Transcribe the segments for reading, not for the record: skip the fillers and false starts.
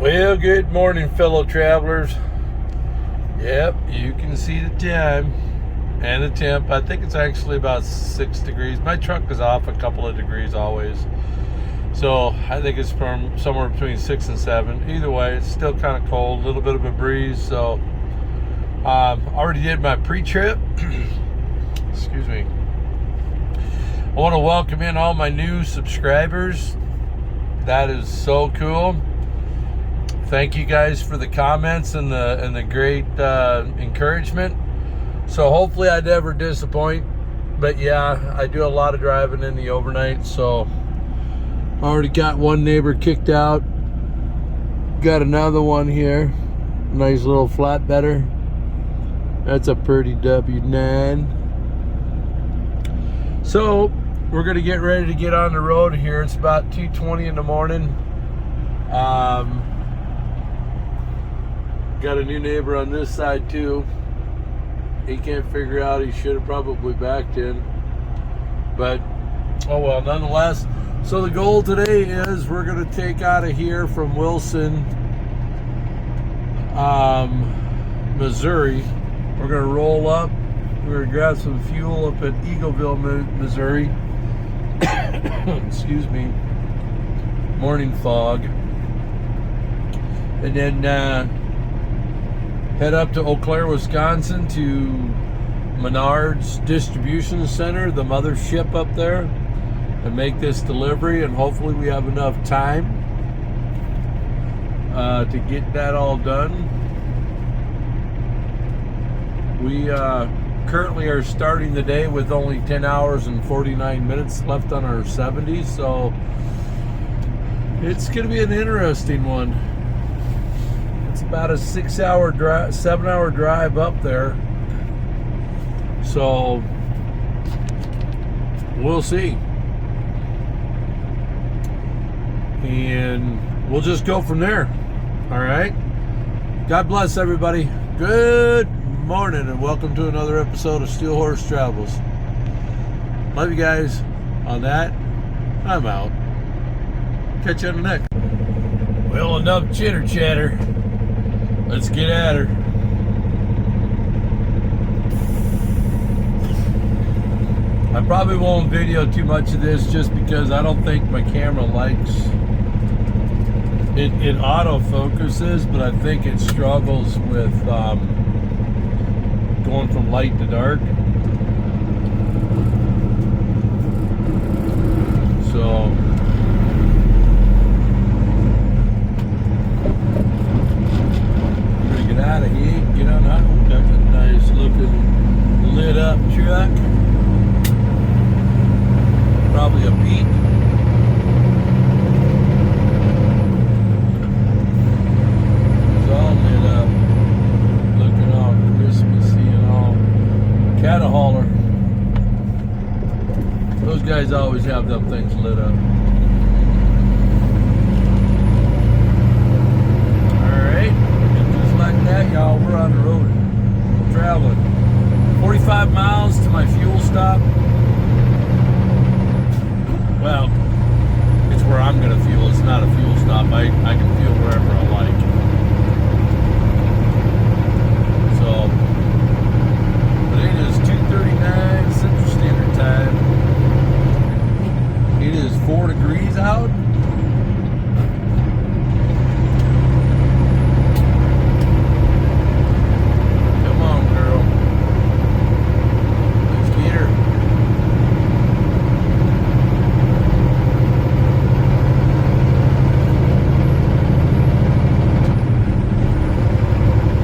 Well, good morning, fellow travelers. Yep, you can see the time and the temp. I think it's actually about 6 degrees. My truck is off a couple of degrees always. So I think it's from somewhere between 6 and 7. Either way, it's still kind of cold, a little bit of a breeze. So already did my pre-trip. Excuse me. I want to welcome in all my new subscribers. That is so cool. Thank you guys for the comments and the great encouragement. So hopefully I never disappoint. But yeah, I do a lot of driving in the overnight. So already got one neighbor kicked out. Got another one here. Nice little flatbedder. That's a pretty W9. So we're gonna get ready to get on the road here. It's about 2:20 in the morning. Got a new neighbor on this side too. He can't figure out, he should have probably backed in. But, oh well, nonetheless. So the goal today is we're gonna take out of here from Wilson, Missouri. We're gonna roll up. We're gonna grab some fuel up at Eagleville, Missouri. Excuse me. Morning fog. And then head up to Eau Claire, Wisconsin to Menards Distribution Center, the mothership up there, and make this delivery. And hopefully we have enough time to get that all done. We currently are starting the day with only 10 hours and 49 minutes left on our 70, so it's going to be an interesting one. It's about a 6-hour drive, 7-hour drive up there, so we'll see. And we'll just go from there. All right. God bless everybody. Good morning and welcome to another episode of Steel Horse Travels. Love you guys. On that, I'm out. Catch you on the next. Well, enough chitter chatter. Let's get at her. I probably won't video too much of this just because I don't think my camera likes it. It autofocuses, but I think it struggles with going from light to dark. So we're gonna get out of here, get on that. Got a nice looking lit up truck. Probably a Pete. It's all lit up. Looking all Christmassy and all. Catahauler. Those guys always have them things lit up. Alright. And just like that, y'all, we're on the road. We're traveling. 45 miles to my fuel stop. Well, it's where I'm going to fuel. It's not a fuel stop. I can fuel wherever I like. So, but it is 2:39 Central Standard Time. It is 4 degrees out. Come on, girl. Let's get her.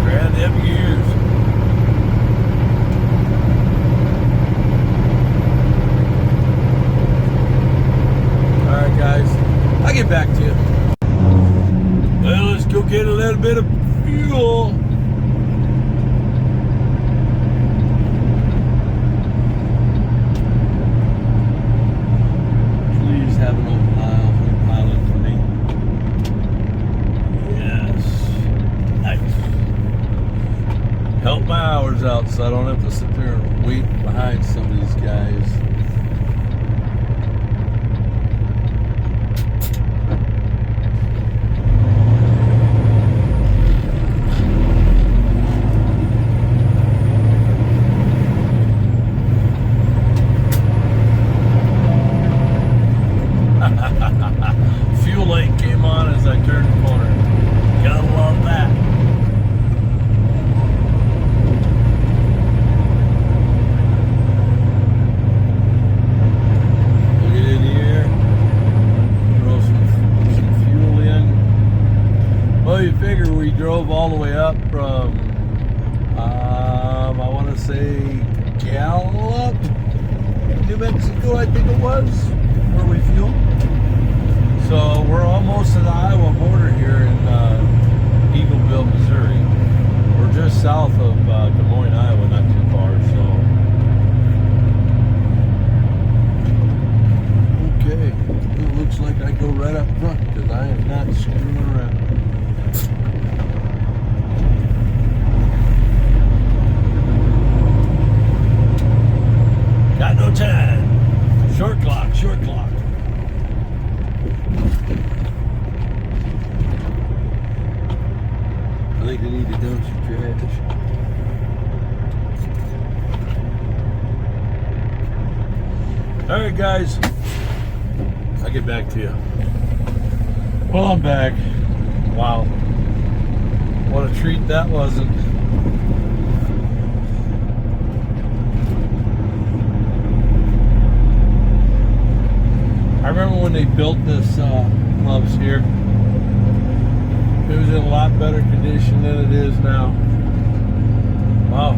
Grab them gears. Alright guys, I'll get back to you. Well, let's go get a little bit of fuel. Please have an open aisle for the pilot for me. Yes. Nice. Help my hours out so I don't have to sit there and wait behind some of these guys. Fuel light came on as I turned the corner. Gotta love that. We'll get in here, throw some fuel in. Well, you figure we drove all the way up from, I want to say Gallup, New Mexico, I think it was, where we fueled. So we're almost to the Iowa border here in Eagleville, Missouri. We're just south of Des Moines, Iowa, not too far. So, okay, it looks like I go right up front because I am not screwing around. Got no time. Short clock, short clock. I think I need to dump some trash. All right, guys. I'll get back to you. Well, I'm back. Wow. What a treat that wasn't. I remember when they built this Loves here. It was in a lot better condition than it is now. Wow.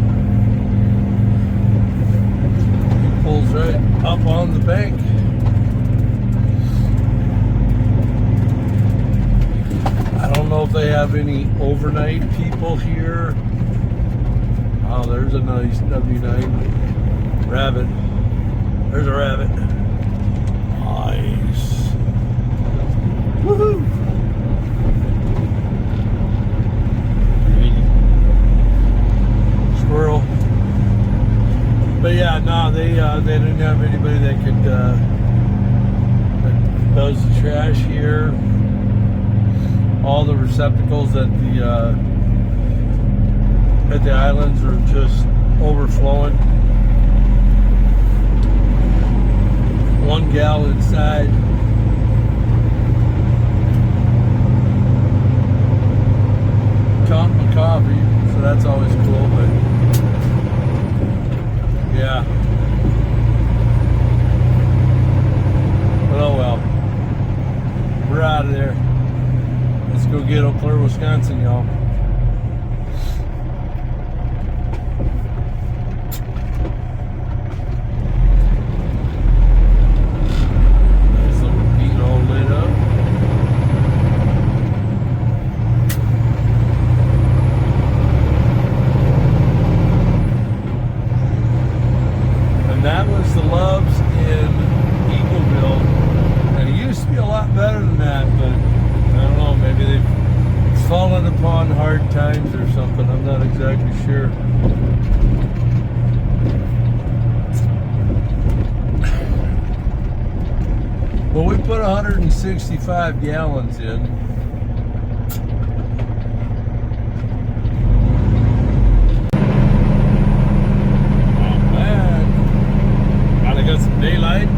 It pulls right up on the bank. I don't know if they have any overnight people here. Oh, there's a nice W9 rabbit. There's a rabbit. Nice. Woohoo! Squirrel. But yeah, no, they didn't have anybody that could that does the trash here. All the receptacles at the islands are just overflowing. 1 gallon inside. Caught my coffee, so that's always cool, but yeah. But oh well. We're out of there. Let's go get Eau Claire, Wisconsin, y'all. Times or something, I'm not exactly sure. Well, we put 165 gallons in. Not bad. Gotta get some daylight.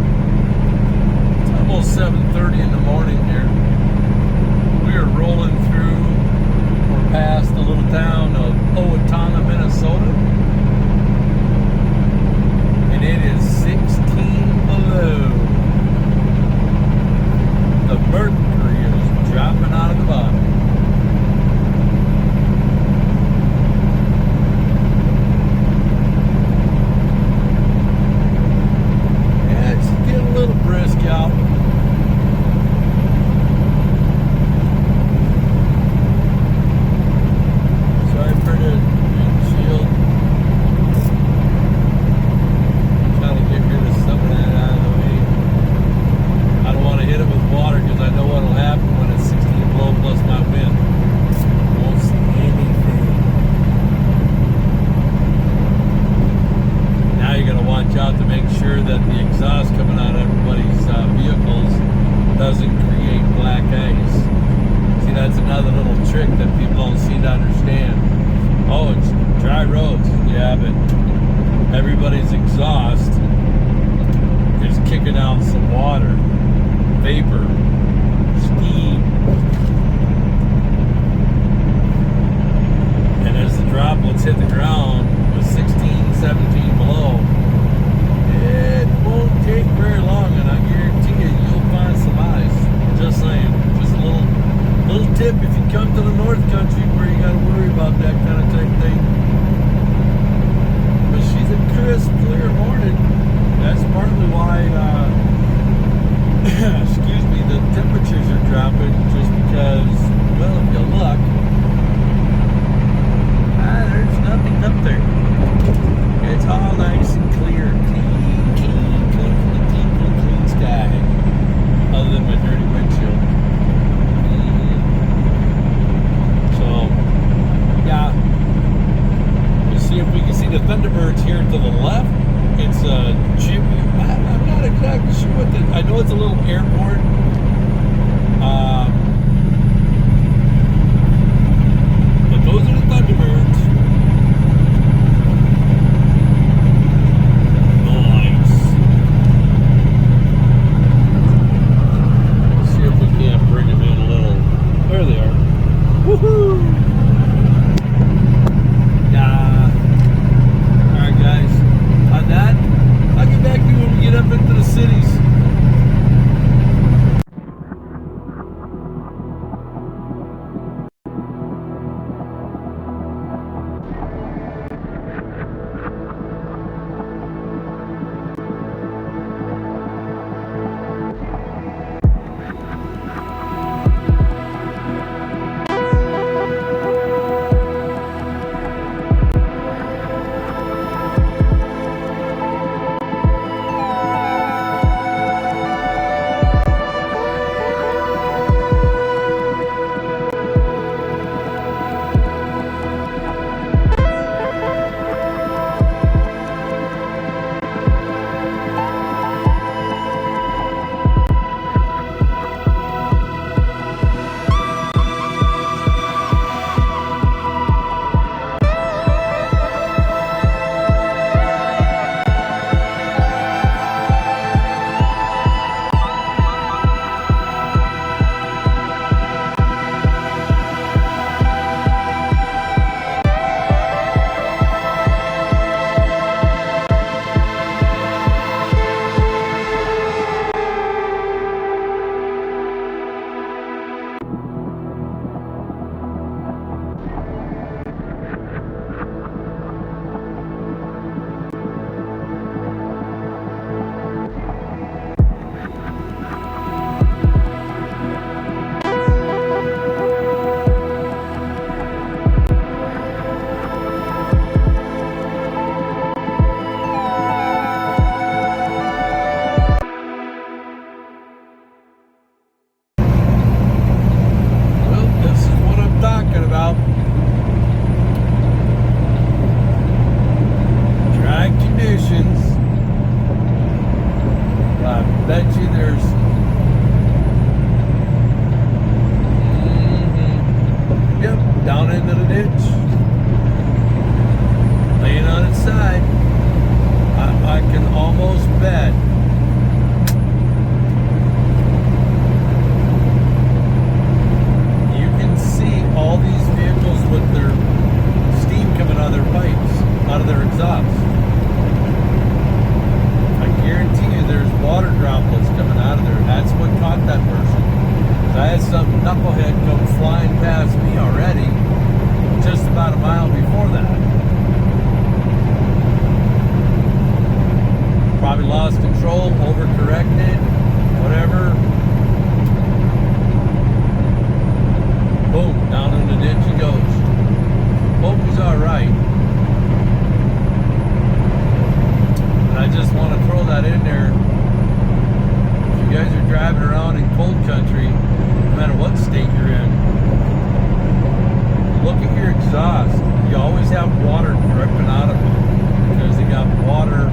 It's almost 7:30 in the morning here. We are rolling through past the little town of Owatonna, Minnesota, and it is 16 below. The mercury is dropping out of the bottom. Yeah, it's getting a little brisk out. Out to make sure that the exhaust coming out of everybody's vehicles doesn't create black ice. See, that's another little trick that people don't seem to understand. Oh, it's dry roads. Yeah, but everybody's exhaust is kicking out some water, vapor, tip if you come to the North Country where you got to worry about that kind of type thing. But she's a crisp, clear morning. That's partly why, excuse me, the temperatures are dropping, just because, well, if you look, there's nothing up there. It's all nice and clear, clean sky, other than my dirty windshield. So, yeah, we'll see if we can see the Thunderbirds here to the left. It's Jimmy. I'm not exactly sure what I know it's a little airport. But those are the Thunderbirds. Nice. Let's see if we can't bring them in a little. There they are. Woohoo! Alright, guys. On that, I'll get back to you when we get up into the cities. knucklehead come flying past me already, just about a mile before that. Probably lost control, overcorrected, whatever. Boom, down in the ditch he goes. Hope he's alright. And I just want to throw that in there. If you guys are driving around in cold country, no matter what state you're in, look at your exhaust. You always have water dripping out of it because they got water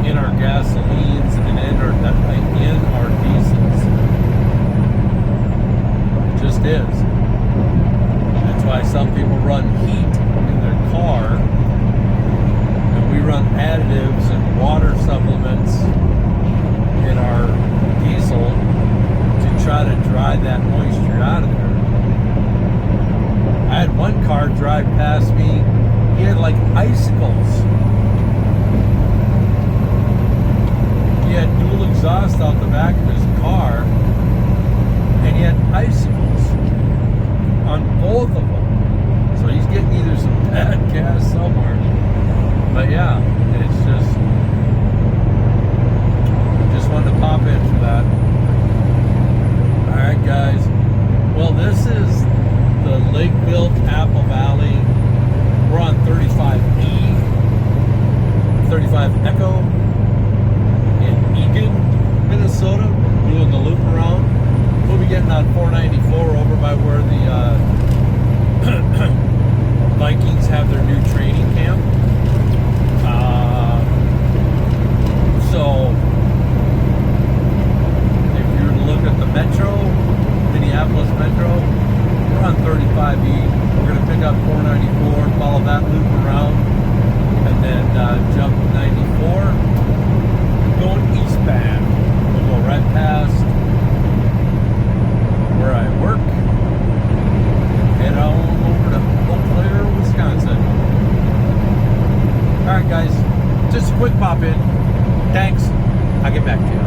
in our gasolines and in our diesels. It just is. That's why some people run heat in their car, and we run additives and water supplements in our diesel to try to dry that moisture out of there. I had one car drive past me. He had like icicles. He had dual exhaust out the back of his car, and he had icicles. 494 over by where the Vikings have their new training camp. So if you were to look at the Metro, Minneapolis Metro, we're on 35E. We're going to pick up 494, follow that loop around, and then jump 94, going eastbound. We'll go right past where I work, head on over to Eau Claire, Wisconsin. All right, guys, just a quick pop in. Thanks. I'll get back to you.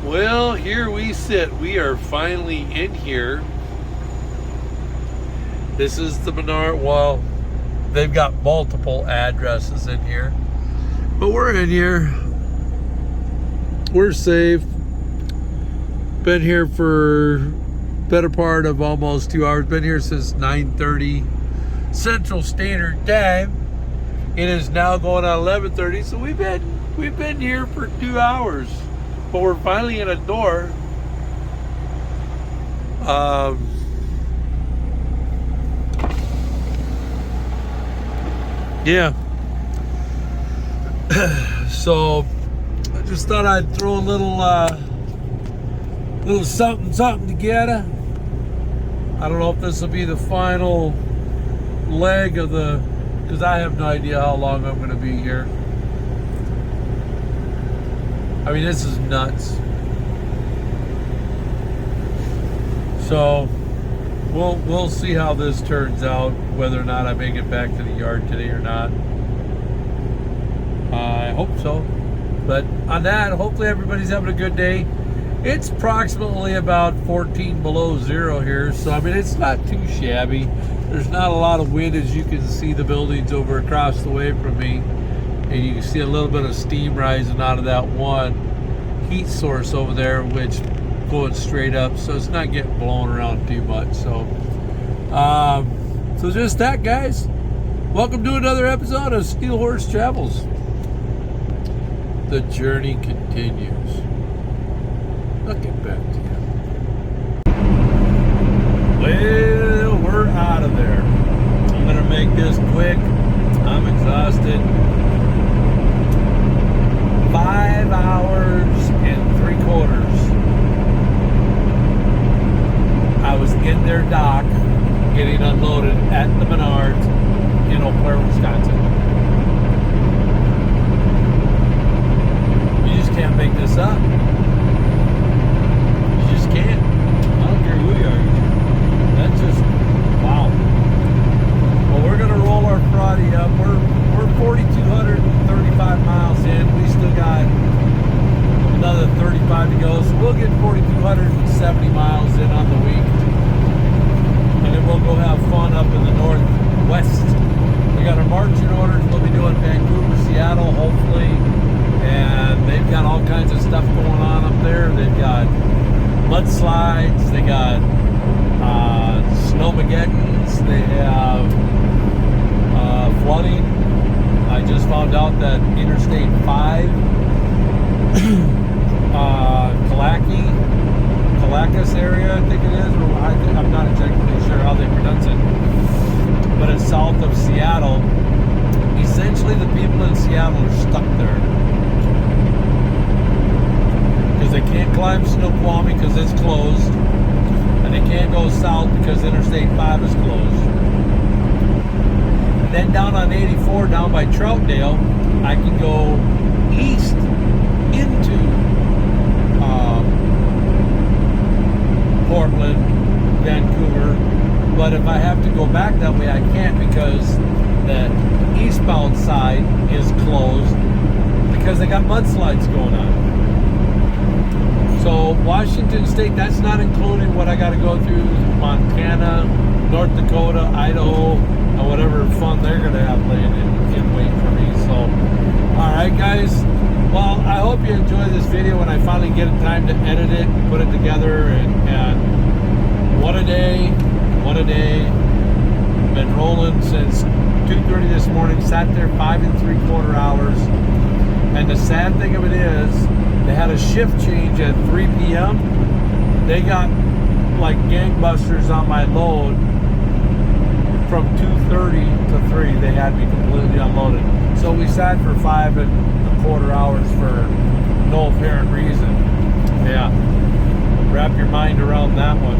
Well, here we sit. We are finally in here. This is the Menard. Well, they've got multiple addresses in here, but we're in here. We're safe. Been here for better part of almost 2 hours. Been here since 9:30 Central Standard Time. It is now going on 11:30, so we've been here for 2 hours. But we're finally in a door. Yeah. So I just thought I'd throw a little something together. I don't know if this will be the final leg of the, because I have no idea how long I'm going to be here. I mean, this is nuts. So we'll see how this turns out, whether or not I make it back to the yard today or not. I hope so. But on that, hopefully everybody's having a good day. It's approximately about 14 below zero here, so I mean, it's not too shabby. There's not a lot of wind, as you can see the buildings over across the way from me. And you can see a little bit of steam rising out of that one heat source over there, which going straight up, so it's not getting blown around too much. So so just that, guys. Welcome to another episode of Steel Horse Travels. The journey continues. I'll get back to you. Well, we're out of there. I'm gonna make this quick. I'm exhausted. 5 hours and 3/4. I was in their dock getting unloaded at the Menards in Eau Claire, Wisconsin. mudslides, they got snowmageddons, they have flooding. I just found out that Interstate 5, Calacas area, I think it is, or I'm not exactly sure how they pronounce it, but it's south of Seattle. Essentially, the people in Seattle are stuck there because they can't climb Snoqualmie because it's closed, and they can't go south because Interstate 5 is closed. And then down on 84, down by Troutdale, I can go east into Portland, Vancouver, but if I have to go back that way, I can't because the eastbound side is closed because they got mudslides going on. So Washington State, that's not including what I got to go through Montana, North Dakota, Idaho, and whatever fun they're going to have laying in wait for me. So, all right, guys. Well, I hope you enjoy this video when I finally get time to edit it, put it together, and what a day, what a day. Been rolling since 2:30 this morning, sat there 5 3/4 hours, and the sad thing of it is, they had a shift change at 3 p.m. They got like gangbusters on my load from 2:30 to 3. They had me completely unloaded. So we sat for 5 1/4 hours for no apparent reason. Yeah, wrap your mind around that one.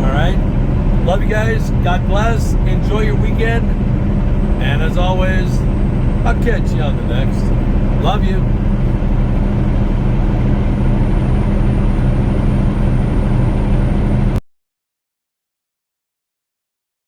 All right, love you guys. God bless. Enjoy your weekend. And as always, I'll catch you on the next. Love you.